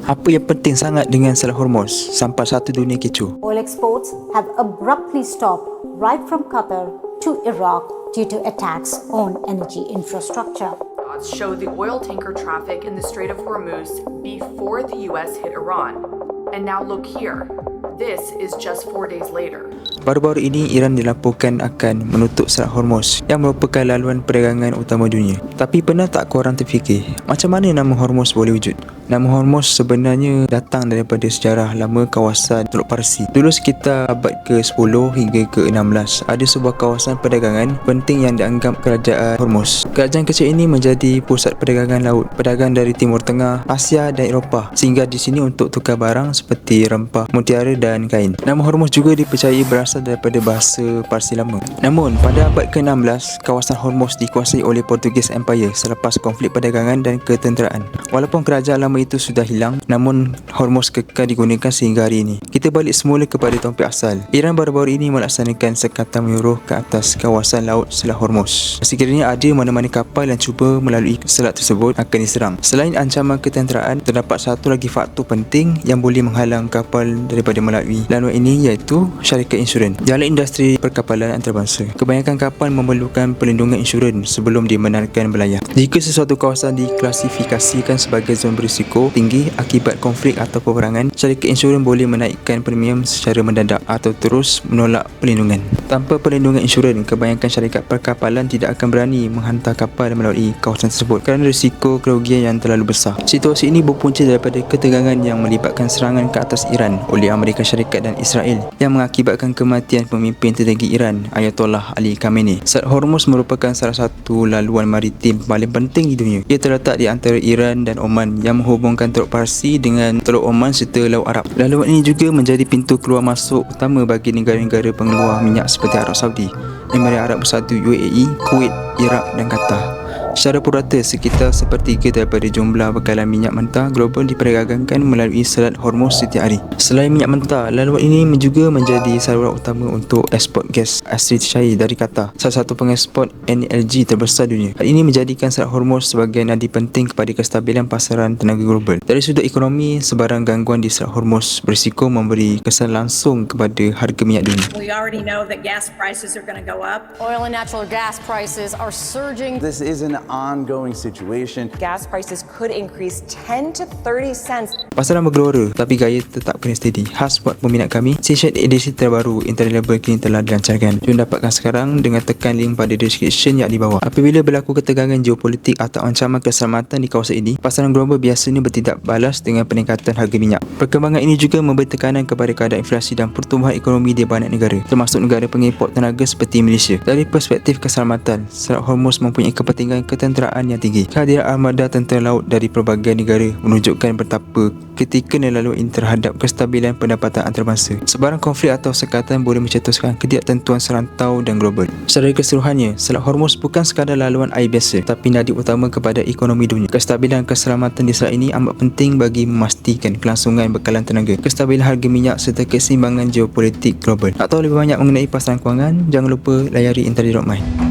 Apa yang penting sangat dengan Selat Hormuz sampai satu dunia kecoh? Oil exports have abruptly stopped right from Qatar to Iraq due to attacks on energy infrastructure. Show the oil tanker traffic in the Strait of Hormuz before the US hit Iran. And now look here. This is just 4 days later. Baru-baru ini Iran dilaporkan akan menutup Selat Hormuz yang merupakan laluan perdagangan utama dunia. Tapi pernah tak korang terfikir macam mana nama Hormuz boleh wujud? Nama Hormuz sebenarnya datang daripada sejarah lama kawasan Teluk Parsi. Dulu sekitar abad ke-10 hingga ke-16 ada sebuah kawasan perdagangan penting yang dianggap kerajaan Hormuz. Kerajaan kecil ini menjadi pusat perdagangan laut, pedagang dari Timur Tengah, Asia dan Eropah, sehingga di sini untuk tukar barang seperti rempah, mutiara dan kain. Nama Hormuz juga dipercayai berasal daripada bahasa Parsi lama. Namun pada abad ke-16 kawasan Hormuz dikuasai oleh Portugese Empire selepas konflik perdagangan dan ketenteraan. Walaupun kerajaan lama itu sudah hilang, namun Hormuz kekal digunakan sehingga hari ini. Kita balik semula kepada topik asal. Iran baru-baru ini melaksanakan sekatan menyuruh ke atas kawasan laut Selat Hormuz. Sekiranya ada mana-mana kapal yang cuba melalui selat tersebut akan diserang. Selain ancaman ketenteraan, terdapat satu lagi faktor penting yang boleh menghalang kapal daripada melalui laluan ini, iaitu syarikat insurans. Dalam industri perkapalan antarabangsa, kebanyakan kapal memerlukan perlindungan insurans sebelum dibenarkan berlayar. Jika sesuatu kawasan diklasifikasikan sebagai zon berisiko tinggi akibat konflik atau peperangan, syarikat insurans boleh menaikkan premium secara mendadak atau terus menolak perlindungan. Tanpa perlindungan insurans, kebanyakan syarikat perkapalan tidak akan berani menghantar kapal melalui kawasan tersebut kerana risiko kerugian yang terlalu besar. Situasi ini berpunca daripada ketegangan yang melibatkan serangan ke atas Iran oleh Amerika Syarikat dan Israel yang mengakibatkan kematian pemimpin tertinggi Iran, Ayatollah Ali Khamenei. Selat Hormuz merupakan salah satu laluan maritim paling penting di dunia. Ia terletak di antara Iran dan Oman yang menghubungkan Teluk Parsi dengan Teluk Oman serta Laut Arab. Laluan ini juga menjadi pintu keluar masuk utama bagi negara-negara pengeluar minyak seperti Arab Saudi, Emirat Arab Bersatu UAE, Kuwait, Iraq dan Qatar. Secara purata, sekitar sepertiga daripada jumlah bekalan minyak mentah global diperdagangkan melalui Selat Hormuz setiap hari. Selain minyak mentah, laluan ini juga menjadi saluran utama untuk ekspor gas asli cair dari Qatar, salah satu pengekspor NLG terbesar dunia. Hal ini menjadikan Selat Hormuz sebagai nadi penting kepada kestabilan pasaran tenaga global. Dari sudut ekonomi, sebarang gangguan di Selat Hormuz berisiko memberi kesan langsung kepada harga minyak dunia. We already know that gas prices are going to go up. Oil and natural gas prices are surging. This is an ongoing situation. Gas prices could increase 10 to 30 cents. Pasaran bergelora tapi gaya tetap kena steady. Khas buat peminat kami, session edisi terbaru internet level kini telah dilancarkan. Jom dapatkan sekarang dengan tekan link pada description yang di bawah. Apabila berlaku ketegangan geopolitik atau ancaman keselamatan di kawasan ini, pasaran global biasanya bertindak balas dengan peningkatan harga minyak. Perkembangan ini juga memberi tekanan kepada kadar inflasi dan pertumbuhan ekonomi di banyak negara, termasuk negara pengimport tenaga seperti Malaysia. Dari perspektif keselamatan, Selat Hormuz mempunyai kepentingan ketenteraan yang tinggi. Kehadiran armada tentera laut dari pelbagai negara menunjukkan betapa ketika laluan ini terhadap kestabilan pendapatan antarabangsa. Sebarang konflik atau sekatan boleh mencetuskan ketidaktentuan serantau dan global. Secara keseluruhannya, Selat Hormuz bukan sekadar laluan air biasa, tapi nadi utama kepada ekonomi dunia. Kestabilan dan keselamatan di selat ini amat penting bagi memastikan kelangsungan bekalan tenaga, kestabilan harga minyak serta keseimbangan geopolitik global. Nak tahu lebih banyak mengenai pasaran kewangan? Jangan lupa layari internet.my.